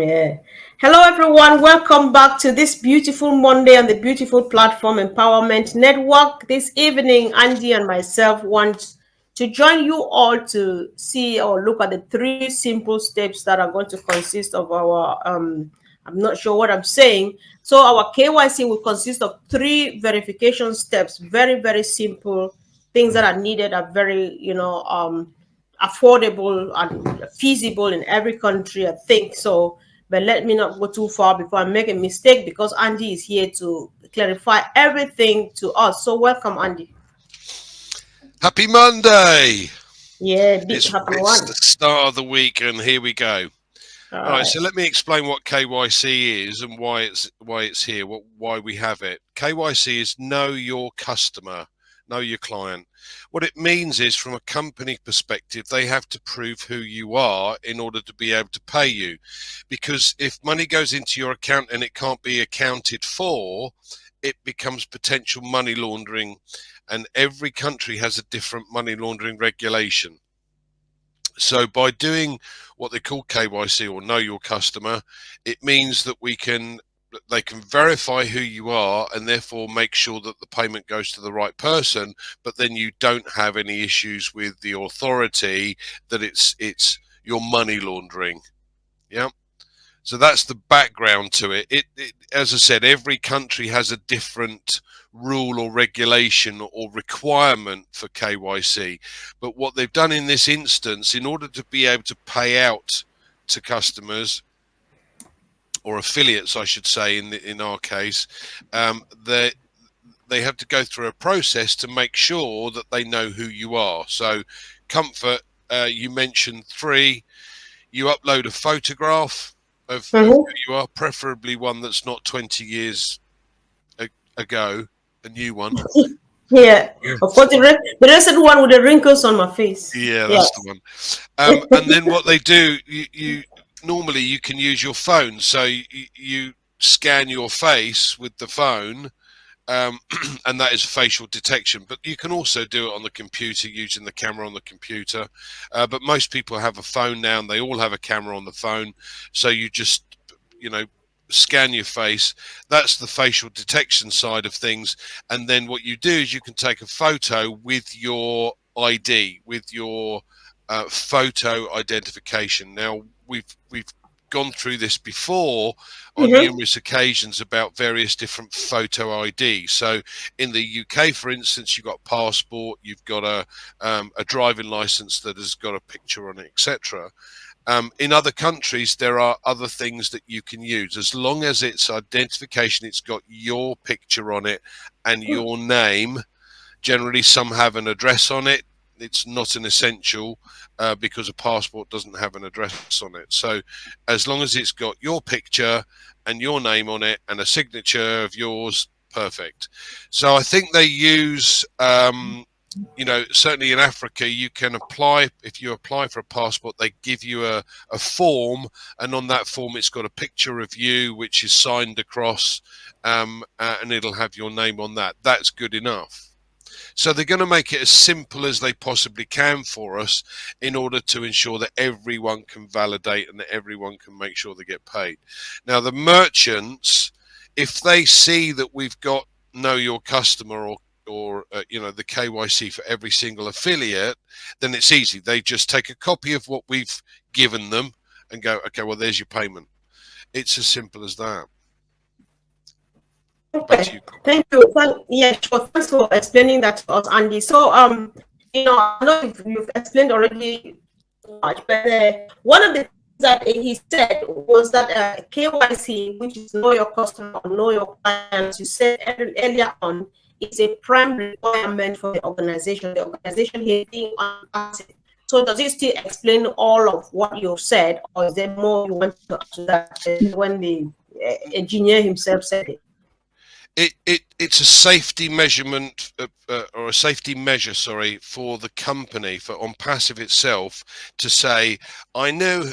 Yeah. Hello, everyone. Welcome back to this beautiful Monday on the beautiful platform Empowerment Network. This evening, Andy and myself want to join you all to see or look at the three simple steps that are going to consist of our, I'm not sure what I'm saying. So our KYC will consist of three verification steps, very, very simple things that are needed, are very, affordable and feasible in every country, I think so. But let me not go too far before I make a mistake, because Andy is here to clarify everything to us. So welcome, Andy. Happy Monday! Yeah, big It's happy it's one. the start of the week, and here we go. All All right, right. so let me explain what KYC is and why it's here, why we have it. KYC is know your customer, know your client. What it means is, from a company perspective, they have to prove who you are in order to be able to pay you. Because if money goes into your account and it can't be accounted for, it becomes potential money laundering, and every country has a different money laundering regulation. So by doing what they call KYC, or know your customer, it means that they can verify who you are and therefore make sure that the payment goes to the right person, but then you don't have any issues with the authority that it's your money laundering. Yeah. So that's the background to it. As I said, every country has a different rule or regulation or requirement for KYC. But what they've done in this instance, in order to be able to pay out to customers, or affiliates, I should say, in our case, they have to go through a process to make sure that they know who you are. So, comfort, you mentioned three. You upload a photograph of who Mm-hmm. you are, preferably one that's not 20 years ago, a new one. Yeah. Yeah, Of course, the recent one with the wrinkles on my face. yeah, Yes. that's the one. And then what they do, you normally you can use your phone, so you scan your face with the phone, and that is facial detection. But you can also do it on the computer using the camera on the computer. But most people have a phone now, and they all have a camera on the phone. So you just, you know, scan your face. That's the facial detection side of things. And then what you do is you can take a photo with your ID, with your photo identification. Now we've gone through this before on Mm-hmm. numerous occasions about various different photo ID. So in the UK, for instance, you've got passport, you've got a driving license that has got a picture on it, etc. In other countries, there are other things that you can use, as long as it's identification, it's got your picture on it and your name. Generally, some have an address on it. It's not an essential, because a passport doesn't have an address on it. So as long as it's got your picture and your name on it and a signature of yours, perfect. So I think they use, certainly in Africa, you can apply. If you apply for a passport, they give you a form, and on that form it's got a picture of you which is signed across, and it'll have your name on that. That's good enough. So they're going to make it as simple as they possibly can for us, in order to ensure that everyone can validate and that everyone can make sure they get paid. Now, the merchants, if they see that we've got know your customer, or the KYC for every single affiliate, then it's easy. They just take a copy of what we've given them and go, okay, well, there's your payment. It's as simple as that. Back to Okay. you. Thank you. Yeah, sure. Thanks for explaining that to us, Andy. So, I know you've explained already much, but one of the things that he said was that KYC, which is know your customer or know your clients, you said earlier on, is a prime requirement for the organization. The organization here being ONPASSIVE. So, does it still explain all of what you've said, or is there more you want to add to that, especially when the engineer himself said it? It's a safety measurement, or a safety measure, sorry, for the company, for ONPASSIVE itself, to say, I know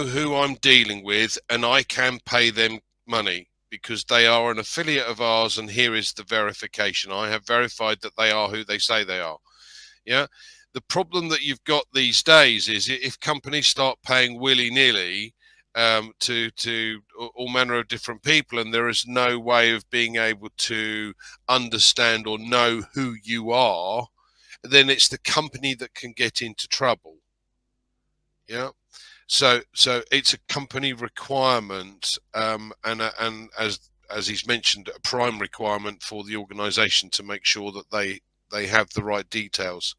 who I'm dealing with, and I can pay them money because they are an affiliate of ours, and here is the verification. I have verified that they are who they say they are. Yeah. The problem that you've got these days is, if companies start paying willy-nilly, to all manner of different people, and there is no way of being able to understand or know who you are, then it's the company that can get into trouble. Yeah. So it's a company requirement, and as he's mentioned, a prime requirement for the organization to make sure that they have the right details.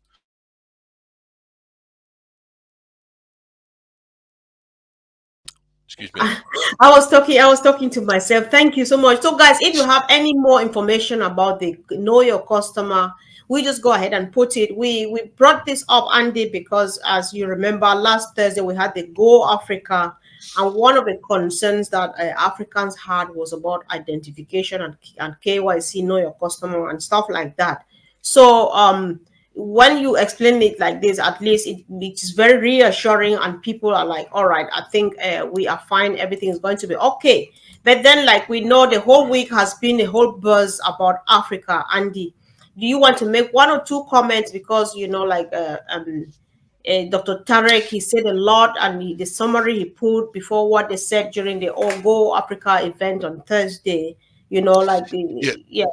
Excuse me. I was talking to myself. Thank you so much. So guys, if you have any more information about the know your customer, we just go ahead and put it. We brought this up, Andy, because as you remember, last Thursday we had the Go Africa, and one of the concerns that Africans had was about identification and KYC, know your customer, and stuff like that. So when you explain it like this, at least it is very reassuring, and people are like, all right, I think we are fine, everything is going to be okay. But then, like, we know the whole week has been a whole buzz about Africa. Andy, do you want to make one or two comments? Because like Dr. Tarek, he said a lot, and the summary he put before what they said during the Go Africa event on Thursday, like go Yeah,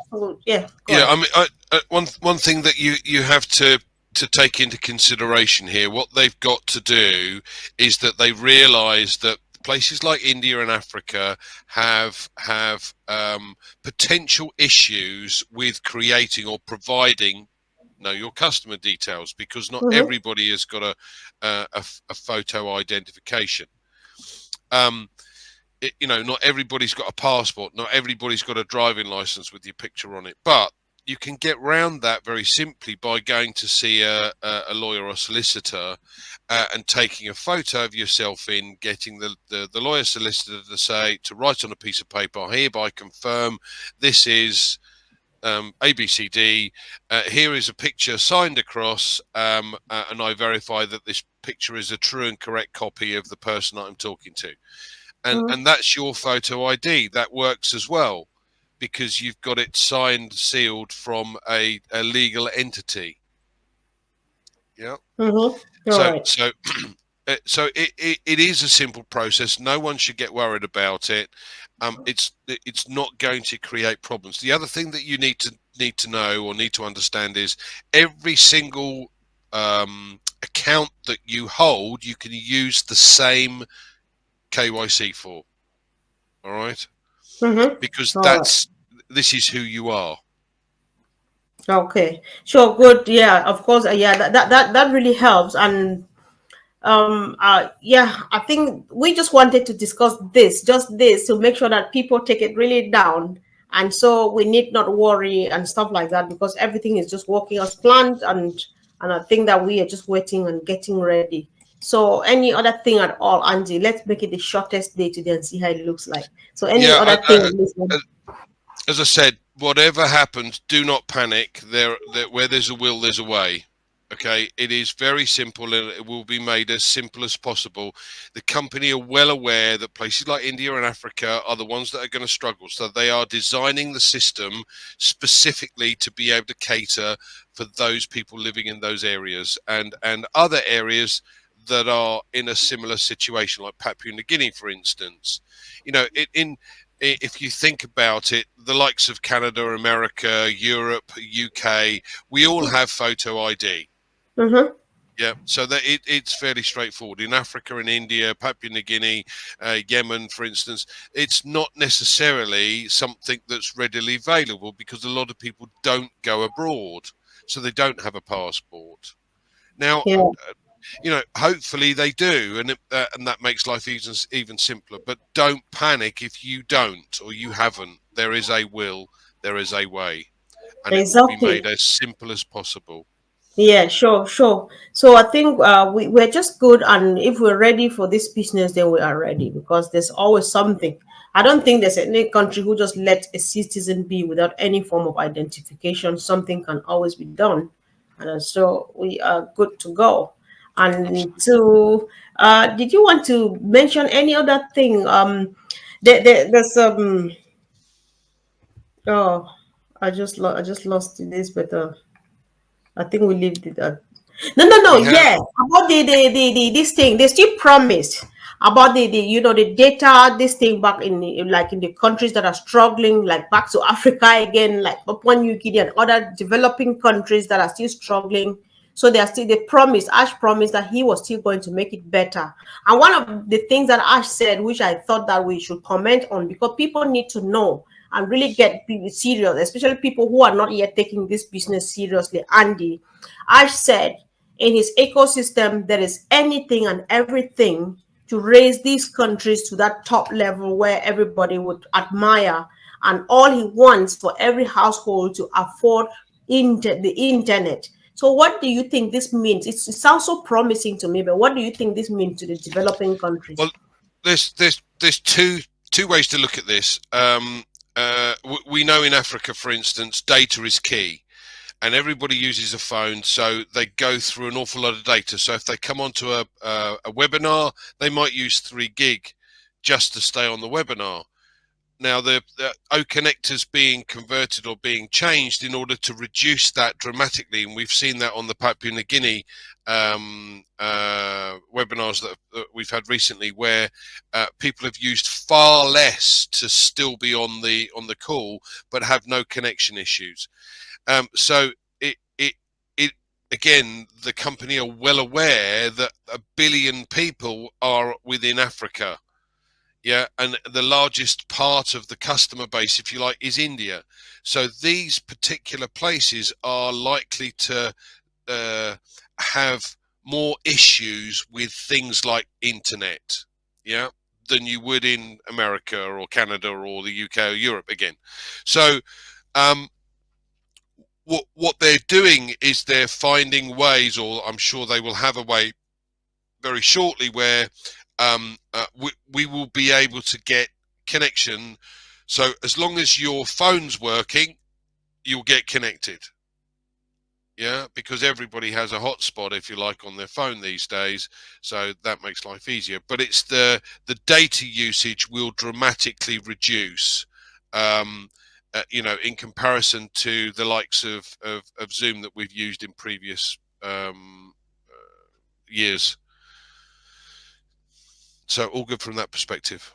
ahead. I mean, one thing that you have to take into consideration here, what they've got to do is that they realise that places like India and Africa have potential issues with creating or providing know your customer details, because not everybody has got a photo identification. Not everybody's got a passport, not everybody's got a driving license with your picture on it, but you can get round that very simply by going to see a lawyer or solicitor and taking a photo of yourself in, getting the lawyer solicitor to write on a piece of paper, I hereby confirm this is ABCD, here is a picture signed across, and I verify that this picture is a true and correct copy of the person that I'm talking to. And that's your photo ID. That works as well, because you've got it signed, sealed from a legal entity. Yeah. So it is a simple process. No one should get worried about it. It's not going to create problems. The other thing that you need to know or need to understand is every single account that you hold, you can use the same KYC for. All right. Because this is who you are. Okay, sure, good. Yeah, of course. Yeah, that really helps. And yeah, I think we just wanted to discuss just this, to make sure that people take it really down, and so we need not worry and stuff like that, because everything is just working as planned, and I think that we are just waiting and getting ready. So any other thing at all, Angie? Let's make it the shortest day today and see how it looks like. So any Yeah, other thing? as I said, whatever happens, do not panic. Where there's a will, there's a way. Okay, it is very simple, and it will be made as simple as possible. The company are well aware that places like India and Africa are the ones that are going to struggle, so they are designing the system specifically to be able to cater for those people living in those areas and other areas that are in a similar situation, like Papua New Guinea, for instance. If you think about it, the likes of Canada, America, Europe, UK, we all have photo ID. Yeah, so that it's fairly straightforward. In Africa and India, Papua New Guinea, Yemen, for instance, it's not necessarily something that's readily available, because a lot of people don't go abroad, so they don't have a passport. Now, hopefully they do, and that makes life even simpler. But don't panic if you don't or you haven't. There is a will, there is a way, and it will be made as simple as possible. Yeah, sure. So I think we're just good, and if we're ready for this business, then we are ready, because there's always something. I don't think there's any country who just let a citizen be without any form of identification. Something can always be done, and so we are good to go. And so, did you want to mention any other thing? There's oh, I just lost this, but I think we leave it at. No. We have, Yeah, about the this thing, they still promised. about the you know, the data, this thing back in like in the countries that are struggling, like back to Africa again, like Papua New Guinea and other developing countries that are still struggling. So they are still, they promised, Ash promised that he was still going to make it better. And one of the things that Ash said, which I thought that we should comment on, because people need to know and really get serious, especially people who are not yet taking this business seriously. Andy, Ash said, in his ecosystem, there is anything and everything to raise these countries to that top level where everybody would admire. And all he wants for every household to afford the internet. So what do you think this means? It sounds so promising to me, but what do you think this means to the developing countries? Well, there's two ways to look at this. We know in Africa, for instance, data is key, and everybody uses a phone, so they go through an awful lot of data. So if they come onto a webinar, they might use 3 gig just to stay on the webinar. Now the OConnect is being converted or being changed in order to reduce that dramatically, and we've seen that on the Papua New Guinea webinars that we've had recently, where people have used far less to still be on the call, but have no connection issues. So it again, the company are well aware that 1 billion people are within Africa. Yeah, and the largest part of the customer base, if you like, is India. So these particular places are likely to have more issues with things like internet, yeah, than you would in America or Canada or the UK or Europe again. So what they're doing is they're finding ways, or I'm sure they will have a way very shortly, where we will be able to get connection. So as long as your phone's working, you'll get connected. Yeah, because everybody has a hotspot, if you like, on their phone these days, so that makes life easier. But it's the data usage will dramatically reduce, you know, in comparison to the likes of Zoom that we've used in previous years. So all good from that perspective.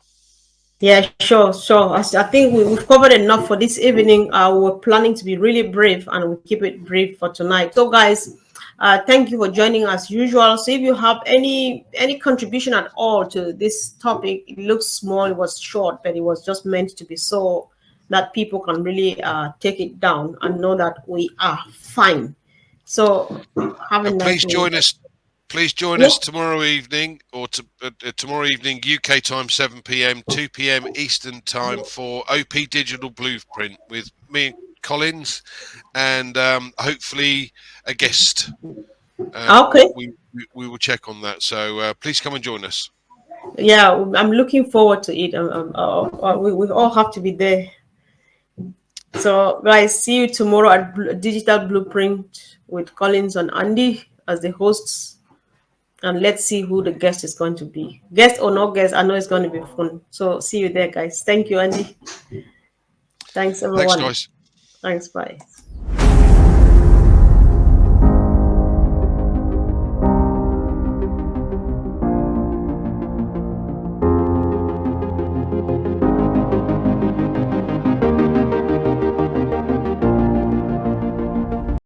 Yeah, sure. I think we've covered enough for this evening. We're planning to be really brief, and we'll keep it brief for tonight. So guys, thank you for joining as usual. So if you have any contribution at all to this topic, it looks small, it was short, but it was just meant to be so that people can really take it down and know that we are fine. So have a nice day. Please join us tomorrow evening, or tomorrow evening UK time, 7 p.m, 2 p.m. Eastern time, for OP Digital Blueprint with me and Collins, and hopefully a guest. Okay. We will check on that. So please come and join us. Yeah, I'm looking forward to it. We all have to be there. So guys, see you tomorrow at Digital Blueprint with Collins and Andy as the hosts. And let's see who the guest is going to be. Guest or no guest, I know it's going to be fun. So see you there, guys. Thank you, Andy. Thanks, everyone. Thanks, guys. Thanks, bye.